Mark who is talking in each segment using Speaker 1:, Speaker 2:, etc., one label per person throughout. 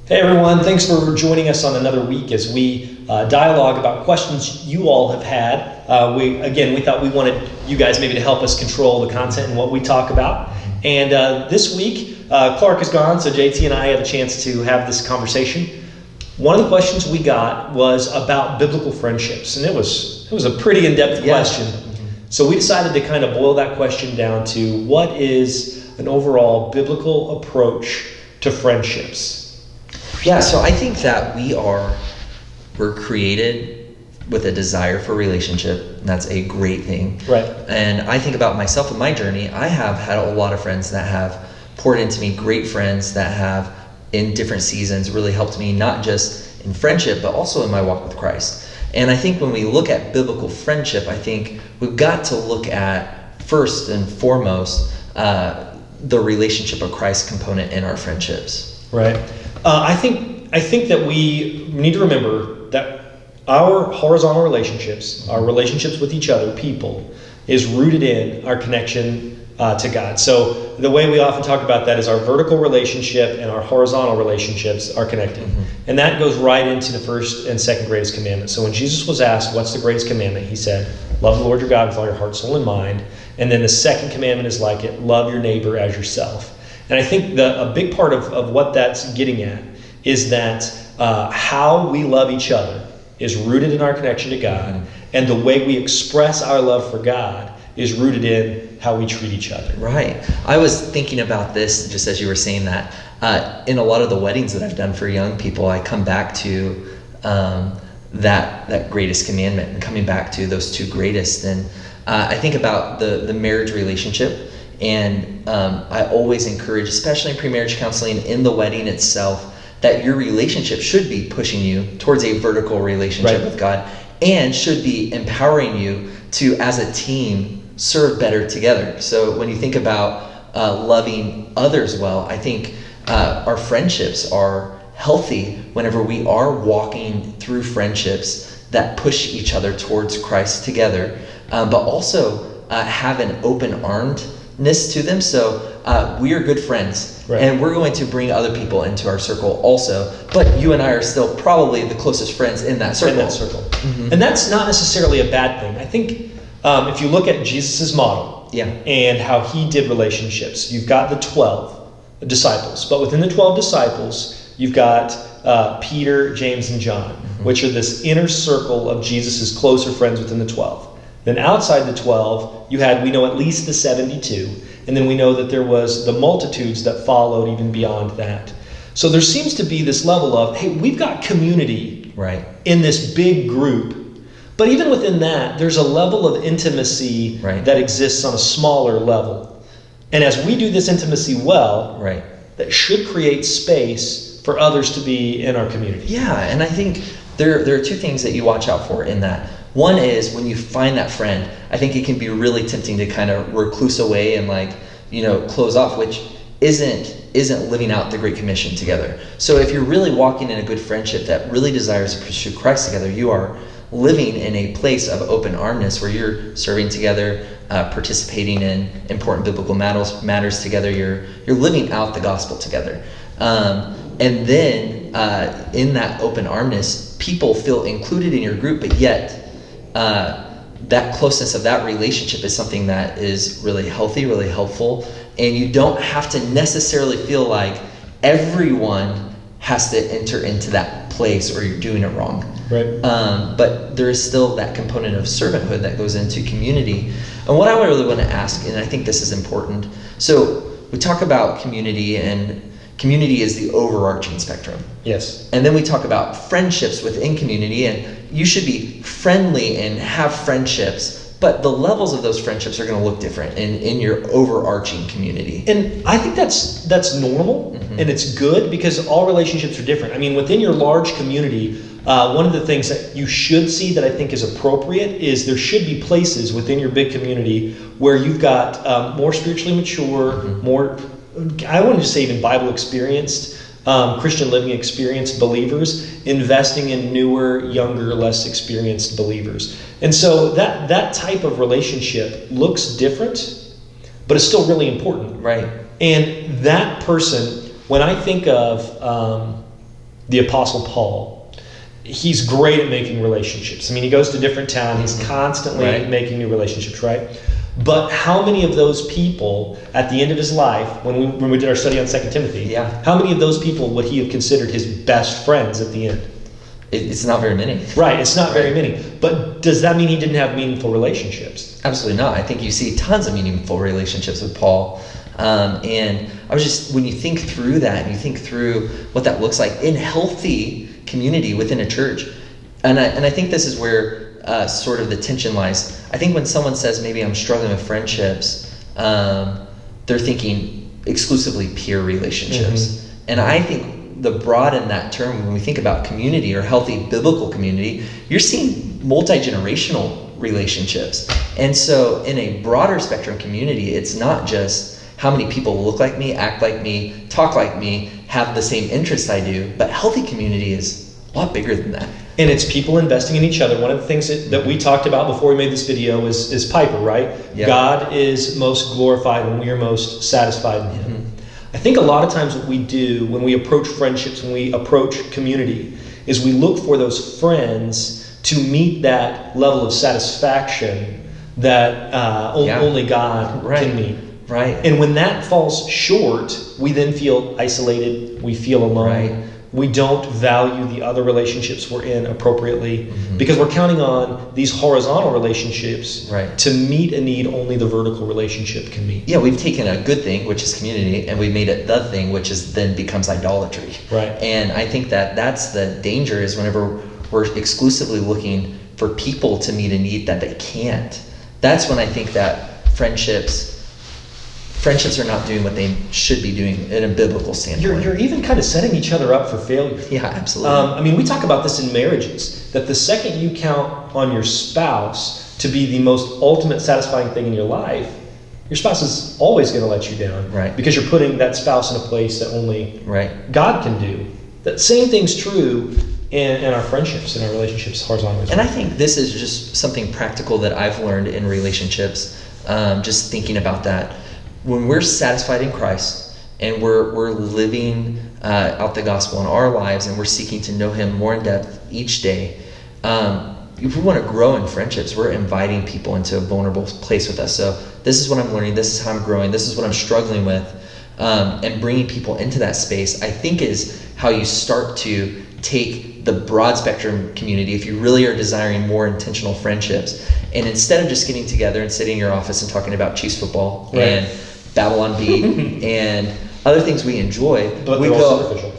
Speaker 1: Hey everyone, thanks for joining us on another week as we dialogue about questions you all have had. We thought we wanted you guys maybe to help us control the content and what we talk about. And this week, Clark is gone, so JT and I had a chance to have this conversation. One of the questions we got was about biblical friendships, and it was a pretty in-depth question. So we decided to kind of boil that question down to what is an overall biblical approach to friendships.
Speaker 2: Yeah, so I think that we're created with a desire for relationship, and that's a great thing.
Speaker 1: Right.
Speaker 2: And I think about myself and my journey. I have had a lot of friends that have poured into me, great friends that have, in different seasons, really helped me, not just in friendship, but also in my walk with Christ. And I think when we look at biblical friendship, I think we've got to look at, first and foremost, the relationship of Christ component in our friendships.
Speaker 1: Right. I think that we need to remember that our horizontal relationships, our relationships with each other, people, is rooted in our connection to God. So the way we often talk about that is our vertical relationship and our horizontal relationships are connected. Mm-hmm. And that goes right into the first and second greatest commandment. So when Jesus was asked, what's the greatest commandment? He said, love the Lord your God with all your heart, soul, and mind. And then the second commandment is like it, love your neighbor as yourself. And I think a big part of what that's getting at is that how we love each other is rooted in our connection to God, and the way we express our love for God is rooted in how we treat each other.
Speaker 2: Right. I was thinking about this just as you were saying that. In a lot of the weddings that I've done for young people, I come back to that greatest commandment and coming back to those two greatest. And I think about the marriage relationship. And I always encourage, especially in pre-marriage counseling, in the wedding itself, that your relationship should be pushing you towards a vertical relationship with God, and should be empowering you to, as a team, serve better together. So when you think about loving others well, I think our friendships are healthy whenever we are walking through friendships that push each other towards Christ together, but also have an open armedness to them. So we are good friends, and we're going to bring other people into our circle also, but you and I are still probably the closest friends in that circle.
Speaker 1: Mm-hmm. And that's not necessarily a bad thing. I think if you look at Jesus' model and how he did relationships, you've got the 12 disciples, but within the 12 disciples, you've got Peter, James, and John, which are this inner circle of Jesus' closer friends within the 12. Then outside the 12, we know at least the 72. And then we know that there was the multitudes that followed even beyond that. So there seems to be this level of, hey, we've got community in this big group. But even within that, there's a level of intimacy that exists on a smaller level. And as we do this intimacy well, that should create space for others to be in our community.
Speaker 2: Yeah, and I think there are two things that you watch out for in that. One is when you find that friend, I think it can be really tempting to kind of recluse away and close off, which isn't living out the Great Commission together. So if you're really walking in a good friendship that really desires to pursue Christ together, you are living in a place of open armedness where you're serving together, participating in important biblical matters together. You're living out the gospel together. And then in that open armedness, people feel included in your group, but yet that closeness of that relationship is something that is really healthy, really helpful, and you don't have to necessarily feel like everyone has to enter into that place or you're doing it wrong. But there is still that component of servanthood that goes into community. And what I really want to ask, and I think this is important, so we talk about community, and community is the overarching spectrum.
Speaker 1: Yes.
Speaker 2: And then we talk about friendships within community, and you should be friendly and have friendships, but the levels of those friendships are going to look different in your overarching community.
Speaker 1: And I think that's normal, and it's good because all relationships are different. I mean, within your large community, one of the things that you should see that I think is appropriate is there should be places within your big community where you've got more spiritually mature, more, I wouldn't just say even Bible experienced, Christian living experienced believers investing in newer, younger, less experienced believers. And so that type of relationship looks different, but it's still really important.
Speaker 2: Right.
Speaker 1: And that person, when I think of the Apostle Paul, he's great at making relationships. I mean, he goes to different towns. He's constantly making new relationships, right? But how many of those people at the end of his life, when we did our study on 2 Timothy, how many of those people would he have considered his best friends at the end?
Speaker 2: It's not very many.
Speaker 1: Right, it's not very many. But does that mean he didn't have meaningful relationships?
Speaker 2: Absolutely not. I think you see tons of meaningful relationships with Paul. And I was just, when you think through that, and you think through what that looks like in healthy community within a church, and I think this is where sort of the tension lies. I think when someone says, maybe I'm struggling with friendships, they're thinking exclusively peer relationships. And I think the broaden that term, when we think about community or healthy biblical community, you're seeing multi-generational relationships. And so in a broader spectrum community, it's not just how many people look like me, act like me, talk like me, have the same interests I do, but healthy community is a lot bigger than that.
Speaker 1: And it's people investing in each other. One of the things that we talked about before we made this video is Piper, right? Yep. God is most glorified when we are most satisfied in Him. I think a lot of times what we do when we approach friendships, when we approach community, is we look for those friends to meet that level of satisfaction that only God can meet.
Speaker 2: Right.
Speaker 1: And when that falls short, we then feel isolated, we feel alone. We don't value the other relationships we're in appropriately because we're counting on these horizontal relationships to meet a need only the vertical relationship can meet.
Speaker 2: Yeah, we've taken a good thing, which is community, and we made it the thing, which is then becomes idolatry.
Speaker 1: Right.
Speaker 2: And I think that's the danger, is whenever we're exclusively looking for people to meet a need that they can't. That's when I think that friendships are not doing what they should be doing in a biblical standpoint.
Speaker 1: You're even kind of setting each other up for failure.
Speaker 2: Yeah, absolutely.
Speaker 1: I mean, we talk about this in marriages, that the second you count on your spouse to be the most ultimate satisfying thing in your life, your spouse is always going to let you down.
Speaker 2: Right.
Speaker 1: Because you're putting that spouse in a place that only God can do. That same thing's true in our friendships, in our relationships horizontally.
Speaker 2: And I think this is just something practical that I've learned in relationships, just thinking about that. When we're satisfied in Christ and we're living out the gospel in our lives and we're seeking to know Him more in depth each day, if we want to grow in friendships, we're inviting people into a vulnerable place with us. So this is what I'm learning, this is how I'm growing, this is what I'm struggling with, and bringing people into that space, I think, is how you start to take the broad spectrum community, if you really are desiring more intentional friendships, and instead of just getting together and sitting in your office and talking about Chiefs football and Babylon Bee and other things we enjoy,
Speaker 1: but
Speaker 2: we
Speaker 1: go,
Speaker 2: superficial.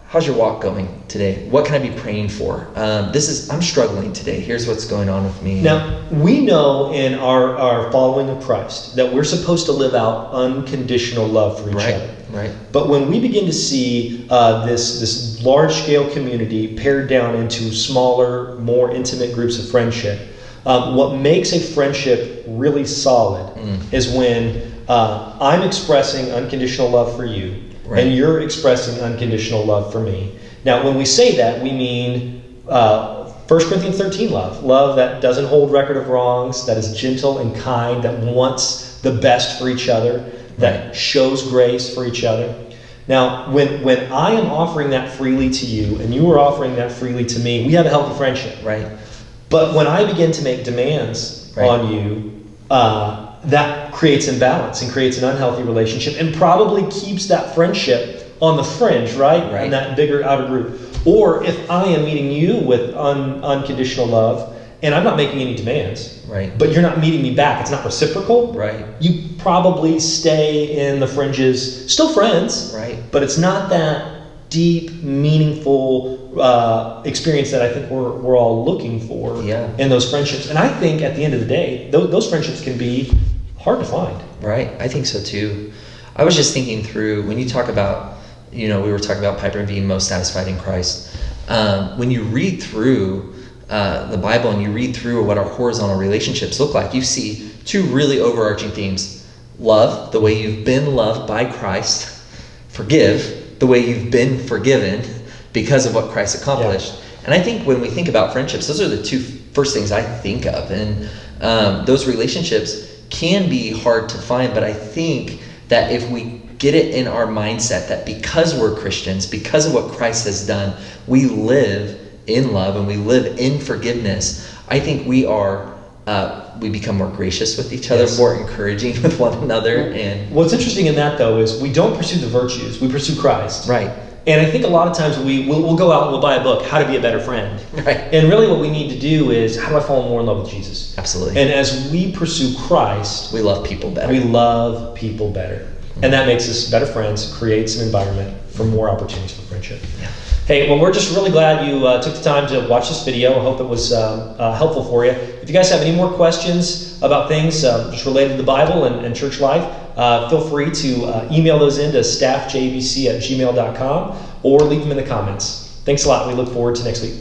Speaker 2: How's your walk going today? What can I be praying for? I'm struggling today. Here's what's going on with me.
Speaker 1: Now, we know in our following of Christ that we're supposed to live out unconditional love for each other.
Speaker 2: Right.
Speaker 1: But when we begin to see this large-scale community pared down into smaller, more intimate groups of friendship, what makes a friendship really solid is when I'm expressing unconditional love for you, and you're expressing unconditional love for me. Now, when we say that, we mean 1 Corinthians 13 love that doesn't hold record of wrongs, that is gentle and kind, that wants the best for each other, that shows grace for each other. Now, when I am offering that freely to you, and you are offering that freely to me, we have a healthy friendship.
Speaker 2: Right.
Speaker 1: But when I begin to make demands on you, that creates imbalance and creates an unhealthy relationship and probably keeps that friendship on the fringe, right? In that bigger outer group. Or if I am meeting you with unconditional love and I'm not making any demands, but you're not meeting me back, it's not reciprocal, you probably stay in the fringes, still friends, but it's not that deep, meaningful experience that I think we're all looking for in those friendships. And I think at the end of the day, those friendships can be hard to find. Right,
Speaker 2: I think so too. I was just thinking through, when you talk about, we were talking about Piper being most satisfied in Christ. When you read through the Bible and you read through what our horizontal relationships look like, you see two really overarching themes. Love, the way you've been loved by Christ. Forgive, the way you've been forgiven because of what Christ accomplished. And I think when we think about friendships, those are the two first things I think of. And those relationships can be hard to find, but I think that if we get it in our mindset that because we're Christians, because of what Christ has done, we live in love and we live in forgiveness, I think we become more gracious with each other, more encouraging with one another. And
Speaker 1: what's interesting in that, though, is we don't pursue the virtues, we pursue Christ.
Speaker 2: Right.
Speaker 1: And I think a lot of times we'll go out and we'll buy a book, How to Be a Better Friend.
Speaker 2: Right.
Speaker 1: And really what we need to do is, how do I fall more in love with Jesus?
Speaker 2: Absolutely.
Speaker 1: And as we pursue Christ,
Speaker 2: we love people better.
Speaker 1: We love people better. And that makes us better friends, creates an environment for more opportunities for friendship.
Speaker 2: Yeah.
Speaker 1: Hey, well, we're just really glad you took the time to watch this video. I hope it was helpful for you. If you guys have any more questions about things just related to the Bible and church life, feel free to email those in to staffjbc@gmail.com or leave them in the comments. Thanks a lot. We look forward to next week.